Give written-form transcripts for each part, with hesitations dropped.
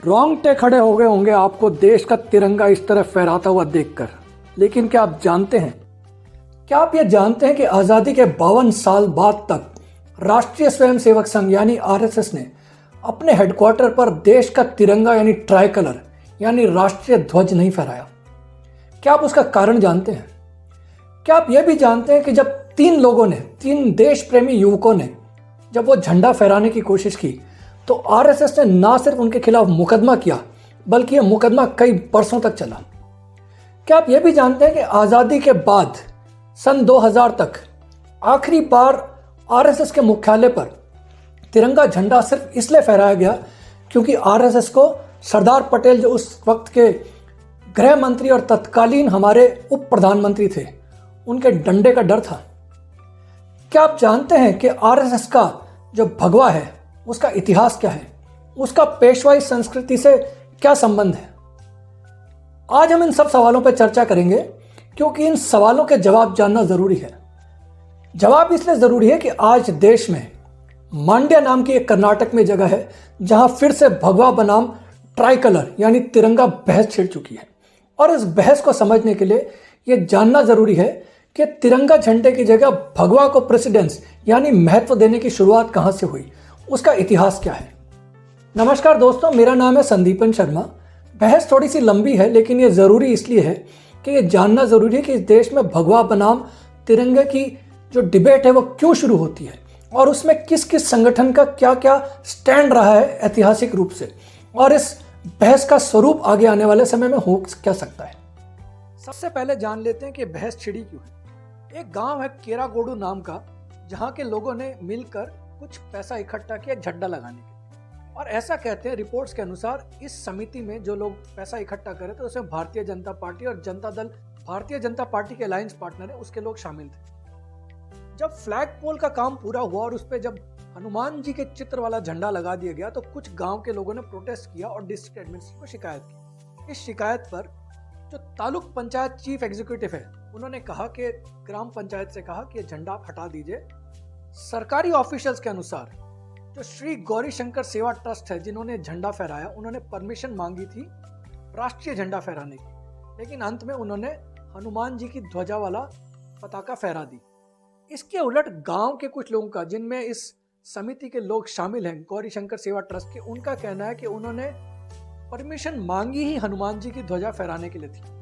रोंगटे खड़े हो गए होंगे आपको देश का तिरंगा इस तरह फहराता हुआ देखकर। लेकिन क्या आप जानते हैं, क्या आप ये जानते हैं कि आज़ादी के 52 साल बाद तक राष्ट्रीय स्वयंसेवक संघ यानी आरएसएस ने अपने हेडक्वार्टर पर देश का तिरंगा यानी ट्राई कलर यानी राष्ट्रीय ध्वज नहीं फहराया? क्या आप उसका कारण जानते हैं? क्या आप यह भी जानते हैं कि जब तीन देश प्रेमी युवकों ने जब वो झंडा फहराने की कोशिश की तो आरएसएस ने ना सिर्फ उनके खिलाफ मुकदमा किया बल्कि यह मुकदमा कई वर्षों तक चला। क्या आप यह भी जानते हैं कि आज़ादी के बाद सन 2000 तक आखिरी बार आरएसएस के मुख्यालय पर तिरंगा झंडा सिर्फ इसलिए फहराया गया क्योंकि आरएसएस को सरदार पटेल जो उस वक्त के गृह मंत्री और तत्कालीन हमारे उप प्रधानमंत्री थे उनके डंडे का डर था। क्या आप जानते हैं कि आरएसएस का जो भगवा है उसका इतिहास क्या है, उसका पेशवाई संस्कृति से क्या संबंध है? आज हम इन सब सवालों पर चर्चा करेंगे क्योंकि इन सवालों के जवाब जानना जरूरी है। जवाब इसलिए जरूरी है कि आज देश में मांड्या नाम की एक कर्नाटक में जगह है जहां फिर से भगवा बनाम ट्राई कलर यानी तिरंगा बहस छिड़ चुकी है। और इस बहस को समझने के लिए यह जानना जरूरी है कि तिरंगा झंडे की जगह भगवा को प्रेसिडेंस यानी महत्व देने की शुरुआत कहां से हुई, उसका इतिहास क्या है। नमस्कार दोस्तों, मेरा नाम है संदीपन शर्मा। बहस थोड़ी सी लंबी है लेकिन ये ज़रूरी इसलिए है कि ये जानना ज़रूरी है कि इस देश में भगवा बनाम तिरंगे की जो डिबेट है वो क्यों शुरू होती है और उसमें किस किस संगठन का क्या क्या स्टैंड रहा है ऐतिहासिक रूप से, और इस बहस का स्वरूप आगे आने वाले समय में हो क्या सकता है। सबसे पहले जान लेते हैं कि बहस छिड़ी क्यों है। एक गाँव है केरागोडू नाम का जहाँ के लोगों ने मिलकर कुछ पैसा इकट्ठा किया झंडा लगाने के, और ऐसा कहते हैं रिपोर्ट्स के अनुसार इस समिति में जो लोग पैसा इकट्ठा करे थे उसमें भारतीय जनता पार्टी और जनता दल भारतीय जनता पार्टी के अलायंस पार्टनर है उसके लोग शामिल थे। जब फ्लैग पोल का काम पूरा हुआ और उस पर जब हनुमान जी के चित्र वाला झंडा लगा दिया गया तो कुछ गांव के लोगों ने प्रोटेस्ट किया और डिस्ट्रिक्ट एडमिनिस्ट्रेटर को शिकायत की। इस शिकायत पर जो तालुक पंचायत चीफ एग्जीक्यूटिव है उन्होंने कहा कि ग्राम पंचायत से कहा कि झंडा आप हटा दीजिए। सरकारी ऑफिशियल्स के अनुसार जो श्री गौरी शंकर सेवा ट्रस्ट है जिन्होंने झंडा फहराया उन्होंने परमिशन मांगी थी राष्ट्रीय झंडा फहराने की, लेकिन अंत में उन्होंने हनुमान जी की ध्वजा वाला पताका फहरा दी। इसके उलट गांव के कुछ लोगों का, जिनमें इस समिति के लोग शामिल हैं गौरी शंकर सेवा ट्रस्ट के, उनका कहना है कि उन्होंने परमिशन मांगी ही हनुमान जी की ध्वजा फहराने के लिए थी।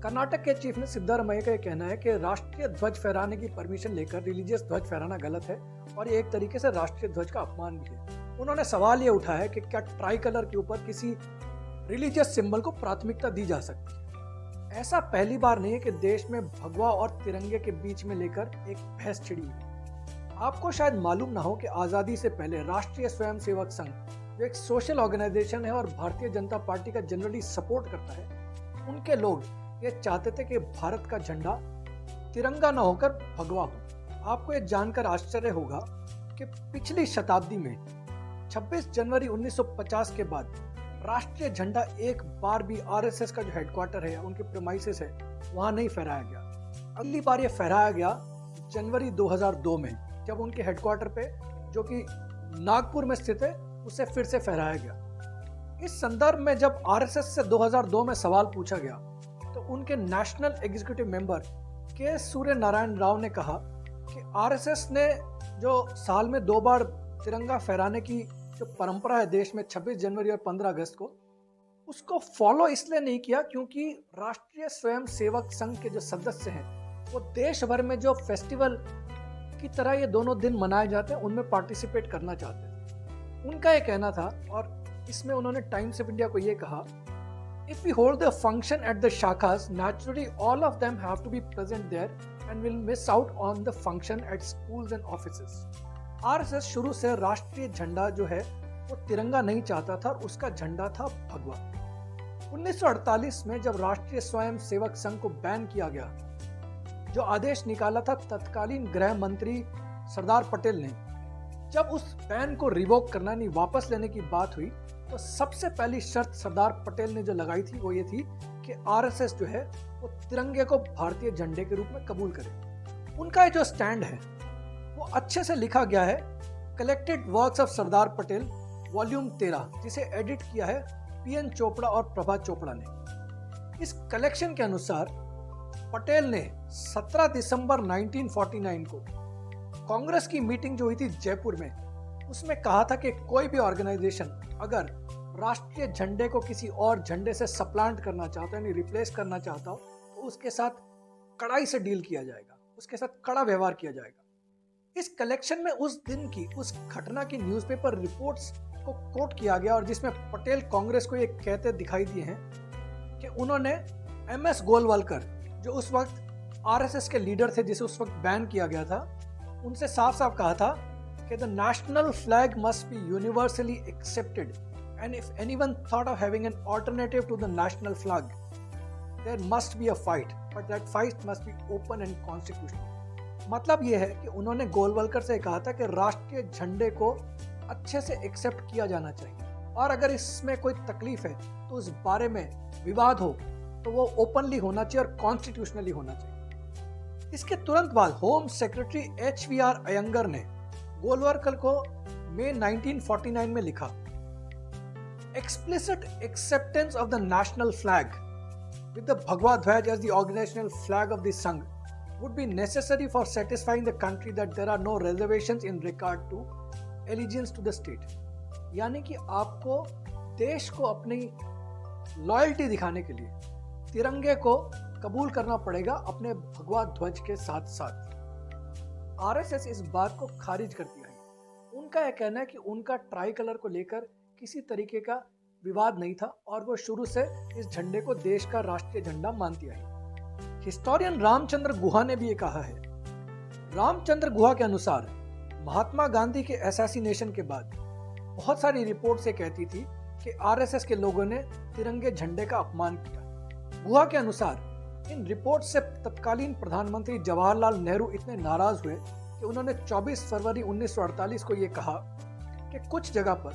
कर्नाटक के चीफ ने सिद्धारमैया का कहना है कि राष्ट्रीय ध्वज फहराने की परमिशन लेकर रिलीजियस ध्वज फहराना गलत है और ये एक तरीके से राष्ट्रीय ध्वज का अपमान भी है। उन्होंने सवाल ये उठाया है कि क्या ट्राई कलर के ऊपर किसी रिलीजियस सिंबल को प्राथमिकता दी जा सकती है। ऐसा पहली बार नहीं है कि देश में भगवा और तिरंगे के बीच में लेकर एक बहस छिड़ी है। आपको शायद मालूम ना हो कि आज़ादी से पहले राष्ट्रीय स्वयंसेवक संघ जो एक सोशल ऑर्गेनाइजेशन है और भारतीय जनता पार्टी का जनरली सपोर्ट करता है, उनके लोग ये चाहते थे कि भारत का झंडा तिरंगा न होकर भगवा हो। आपको ये जानकर आश्चर्य होगा कि पिछली शताब्दी में 26 जनवरी 1950 के बाद राष्ट्रीय झंडा एक बार भी आरएसएस का जो हेडक्वार्टर है उनके प्रेमाइसेस है वहां नहीं फहराया गया। अगली बार ये फहराया गया जनवरी 2002 में जब उनके हेडक्वार्टर पे जो कि नागपुर में स्थित है उसे फिर से फहराया गया। इस संदर्भ में जब आरएसएस से 2002 में सवाल पूछा गया तो उनके नेशनल एग्जीक्यूटिव मेंबर के सूर्य नारायण राव ने कहा कि आरएसएस ने जो साल में 2 बार तिरंगा फहराने की जो परंपरा है देश में 26 जनवरी और 15 अगस्त को, उसको फॉलो इसलिए नहीं किया क्योंकि राष्ट्रीय स्वयंसेवक संघ के जो सदस्य हैं वो देश भर में जो फेस्टिवल की तरह ये दोनों दिन मनाए जाते हैं उनमें पार्टिसिपेट करना चाहते हैं। उनका ये कहना था और इसमें उन्होंने टाइम्स ऑफ इंडिया को ये कहा, if we hold the function at the shakhas, naturally all of them have to be present there and will miss out on the function at schools and offices. RSS शुरू से राष्ट्रीय झंडा जो है वो तिरंगा नहीं चाहता था और उसका झंडा था भगवा। 1948 में जब राष्ट्रीय स्वयं सेवक संघ को बैन किया गया, जो आदेश निकाला था तत्कालीन गृह मंत्री सरदार पटेल ने, जब उस बैन को रिवोक करना यानी वापस लेने की बात हुई तो सबसे पहली शर्त सरदार पटेल ने जो लगाई थी वो ये थी कि आरएसएस जो है वो तिरंगे को भारतीय झंडे के रूप में कबूल करे। उनका जो स्टैंड है वो अच्छे से लिखा गया है collected works of Sardar Patel volume 13, जिसे एडिट किया है पीएन चोपड़ा और प्रभा चोपड़ा ने। इस कलेक्शन के अनुसार पटेल ने 17 दिसंबर 1949 को कांग्रेस की मीटिंग जो हुई थी जयपुर में, उसमें कहा था कि कोई भी ऑर्गेनाइजेशन अगर राष्ट्रीय झंडे को किसी और झंडे से सप्लांट करना चाहता है, यानी रिप्लेस करना चाहता हो, तो उसके साथ कड़ाई से डील किया जाएगा, उसके साथ कड़ा व्यवहार किया जाएगा। इस कलेक्शन में उस दिन की, उस घटना की न्यूज़पेपर रिपोर्ट्स को कोट किया गया और जिसमें पटेल कांग्रेस को ये कहते दिखाई दिए हैं कि उन्होंने एमएस गोलवलकर, जो उस वक्त आरएसएस के लीडर थे, जिसे उस वक्त बैन किया गया था, उनसे साफ साफ कहा था कि the national flag must be universally accepted and if anyone thought of having an alternative to the national flag there must be a fight, but that fight must be open and constitutional. मतलब यह है कि उन्होंने गोलवलकर से कहा था कि राष्ट्रीय झंडे को अच्छे से एक्सेप्ट किया जाना चाहिए और अगर इसमें कोई तकलीफ है तो उस बारे में विवाद हो तो वो ओपनली होना चाहिए और कॉन्स्टिट्यूशनली होना चाहिए। इसके तुरंत बाद होम सेक्रेटरी HVR अयंगर ने गोलवलकर को मई 1949 में लिखा, explicit acceptance of the national flag with the Bhagwa Dhwaj as the organizational flag of the Sangh would be necessary for satisfying the country that there are no reservations in regard to allegiance to the state। यानी कि आपको देश को अपनी loyalty दिखाने के लिए तिरंगे को कबूल करना पड़ेगा अपने भगवा ध्वज के साथ साथ। आरएसएस इस बात को खारिज कर दिया है। उनका यह कहना है कि उनका ट्राई कलर को लेकर किसी तरीके का विवाद नहीं था और वो शुरू से इस झंडे को देश का राष्ट्रीय झंडा मानती आई। हिस्टोरियन रामचंद्र गुहा ने भी ये कहा है। रामचंद्र गुहा के अनुसार महात्मा गांधी के असैसिनेशन के बाद बहुत सारी रिपोर्ट से कहती थी कि आरएसएस के लोगों ने तिरंगे झंडे का अपमान किया। गुहा के अनुसार इन रिपोर्ट से तत्कालीन प्रधानमंत्री जवाहरलाल नेहरू इतने नाराज हुए कि उन्होंने 24 फरवरी 1948 को ये कहा कि कुछ जगह पर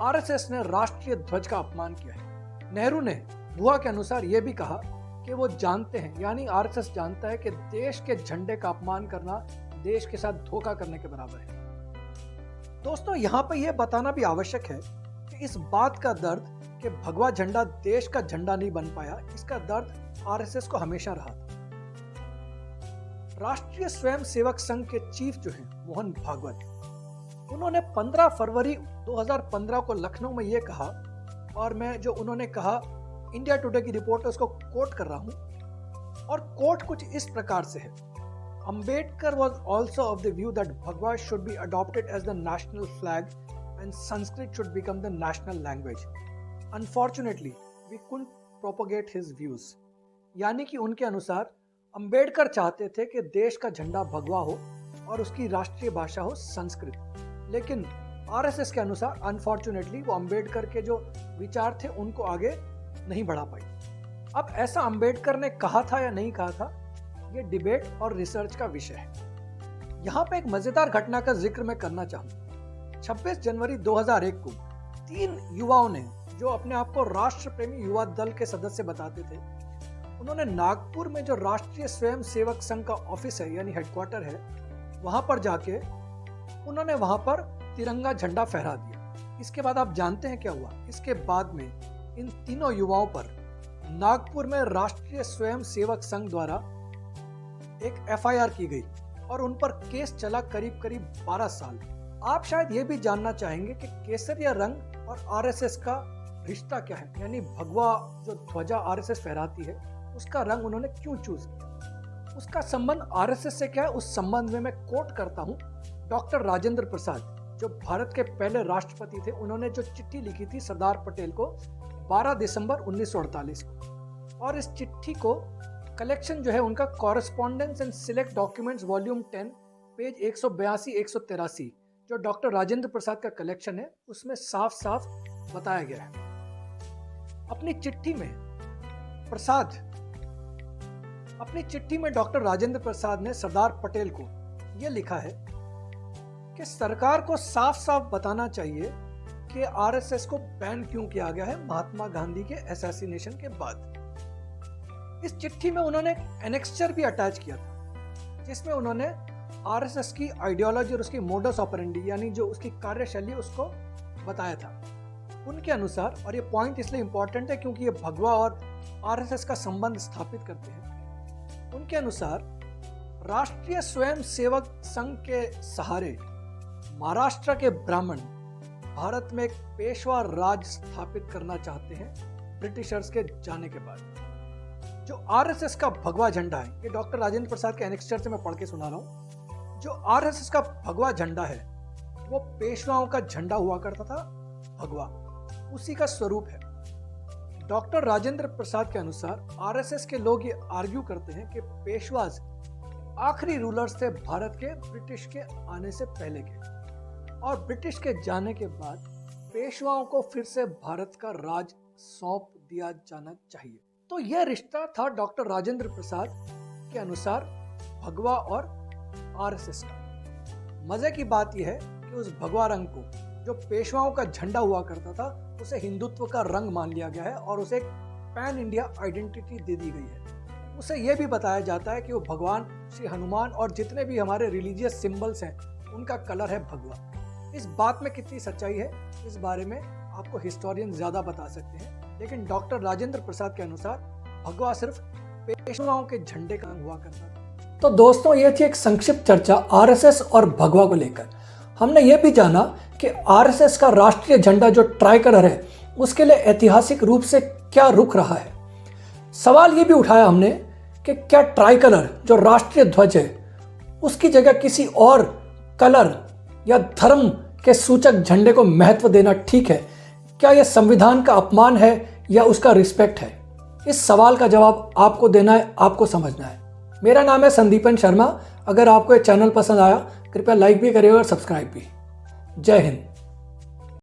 आरएसएस ने राष्ट्रीय ध्वज का अपमान किया है। नेहरू ने गुहा के अनुसार यह भी कहा कि वो जानते हैं, यानी आरएसएस जानता है कि देश के झंडे का अपमान करना देश के साथ धोखा करने के बराबर है। दोस्तों, यहाँ पर यह बताना भी आवश्यक है कि इस बात का दर्द कि भगवा झंडा देश का झंडा नहीं बन पाया, इसका दर्द आरएसएस को हमेशा रहा था। राष्ट्रीय स्वयंसेवक संघ के चीफ जो हैं मोहन भागवत, उन्होंने 15 फरवरी 2015 को लखनऊ में ये कहा, और मैं जो उन्होंने कहा इंडिया टुडे की रिपोर्ट है उसको कोट कर रहा हूं, और कोट कुछ इस प्रकार से है। Ambedkar was also of the view that Bhagwa should be adopted as the national flag and Sanskrit should become the national language. Unfortunately, we couldn't propagate his views। यानी कि उनके अनुसार अंबेडकर चाहते थे कि देश का झंडा भगवा हो और उसकी राष्ट्रीय भाषा हो संस्कृत, लेकिन आरएसएस के अनुसार अनफॉर्चुनेटली वो अंबेडकर के जो विचार थे उनको आगे नहीं बढ़ा पाई। अब ऐसा अंबेडकर ने कहा था या नहीं कहा था, ये डिबेट और रिसर्च का विषय है। यहाँ पे एक मजेदार घटना का जिक्र मैं करना चाहूंगा। 26 जनवरी 2001 को 3 युवाओं ने, जो अपने आप को राष्ट्र प्रेमी युवा दल के सदस्य बताते थे, उन्होंने नागपुर में जो राष्ट्रीय स्वयं सेवक संघ का ऑफिस है यानी हेडक्वार्टर है, वहां पर जाके उन्होंने वहां पर तिरंगा झंडा फहरा दिया। इसके बाद आप जानते हैं क्या हुआ? इसके बाद में इन तीनों युवाओं पर नागपुर में राष्ट्रीय स्वयं सेवक संघ द्वारा एक एफआईआर की गई और उन पर केस चला करीब 12 साल। आप शायद ये भी जानना चाहेंगे कि केसरिया रंग और आरएसएस का रिश्ता क्या है, यानी भगवा जो ध्वजा आरएसएस फहराती है उसका रंग उन्होंने क्यों चूज किया, उसका संबंध आरएसएस से क्या है। उस संबंध में मैं कोट करता हूं डॉक्टर राजेंद्र प्रसाद, जो भारत के पहले राष्ट्रपति थे। उन्होंने जो चिट्ठी लिखी थी सरदार पटेल को 12 दिसंबर 1948 को, और इस चिट्ठी को कलेक्शन जो है उनका correspondence and select documents volume 10 page 182-183 जो डॉक्टर राजेंद्र प्रसाद का कलेक्शन है उसमें साफ साफ बताया गया है। अपनी चिट्ठी में डॉक्टर राजेंद्र प्रसाद ने सरदार पटेल को यह लिखा है कि सरकार को साफ साफ बताना चाहिए कि आरएसएस को बैन क्यों किया गया है महात्मा गांधी के असैसिनेशन के बाद। इस चिट्ठी में उन्होंने एनेक्स्चर भी अटैच किया था जिसमें उन्होंने आरएसएस की आइडियोलॉजी और उसकी मोडस ऑपरेंडी यानी जो उसकी कार्यशैली उसको बताया था। उनके अनुसार, और ये पॉइंट इसलिए इंपॉर्टेंट है क्योंकि ये भगवा और आरएसएस का संबंध स्थापित करते हैं, उनके अनुसार राष्ट्रीय स्वयंसेवक संघ के सहारे महाराष्ट्र के ब्राह्मण भारत में एक पेशवा राज स्थापित करना चाहते हैं ब्रिटिशर्स के जाने के बाद। जो आरएसएस का भगवा झंडा है, ये डॉक्टर राजेंद्र प्रसाद के एनेक्स्चर से मैं पढ़ के सुना रहा हूं। जो आरएसएस का भगवा झंडा है वो पेशवाओं का झंडा हुआ करता था, भगवा उसी का स्वरूप है। डॉक्टर राजेंद्र प्रसाद के अनुसार आरएसएस के लोग ये आर्ग्यू करते हैं कि पेशवाज आखिरी रूलर्स थे भारत के ब्रिटिश के आने से पहले के, और ब्रिटिश के जाने के बाद पेशवाओं को फिर से भारत का राज सौंप दिया जाना चाहिए। तो यह रिश्ता था डॉक्टर राजेंद्र प्रसाद के अनुसार भगवा और आरएसएस का। मजे की बात यह है कि उस भगवा रंग को, जो पेशवाओं का झंडा हुआ करता था, उसे हिंदुत्व का रंग मान लिया गया है और उसे एक पैन इंडिया आइडेंटिटी दे दी गई है। उसे यह भी बताया जाता है कि वो भगवान श्री हनुमान और जितने भी हमारे रिलीजियस सिंबल्स हैं उनका कलर है भगवा। इस बात में कितनी सच्चाई है, इस बारे में आपको हिस्टोरियन ज्यादा बता सकते हैं, लेकिन डॉक्टर राजेंद्र प्रसाद के अनुसार भगवा सिर्फ पेशवाओं के झंडे का रंग हुआ करता था। तो दोस्तों, ये थी एक संक्षिप्त चर्चा आरएसएस और भगवा को लेकर। हमने ये भी जाना कि आरएसएस का राष्ट्रीय झंडा जो ट्राई कलर है, उसके लिए ऐतिहासिक रूप से क्या रुख रहा है। सवाल ये भी उठाया हमने कि क्या ट्राई कलर जो राष्ट्रीय ध्वज है, उसकी जगह किसी और कलर या धर्म के सूचक झंडे को महत्व देना ठीक है? क्या यह संविधान का अपमान है या उसका रिस्पेक्ट है? इस सवाल का जवाब आपको देना है, आपको समझना है। मेरा नाम है संदीपन शर्मा। अगर आपको ये चैनल पसंद आया, कृपया लाइक भी करिएगा और सब्सक्राइब भी। जय हिंद।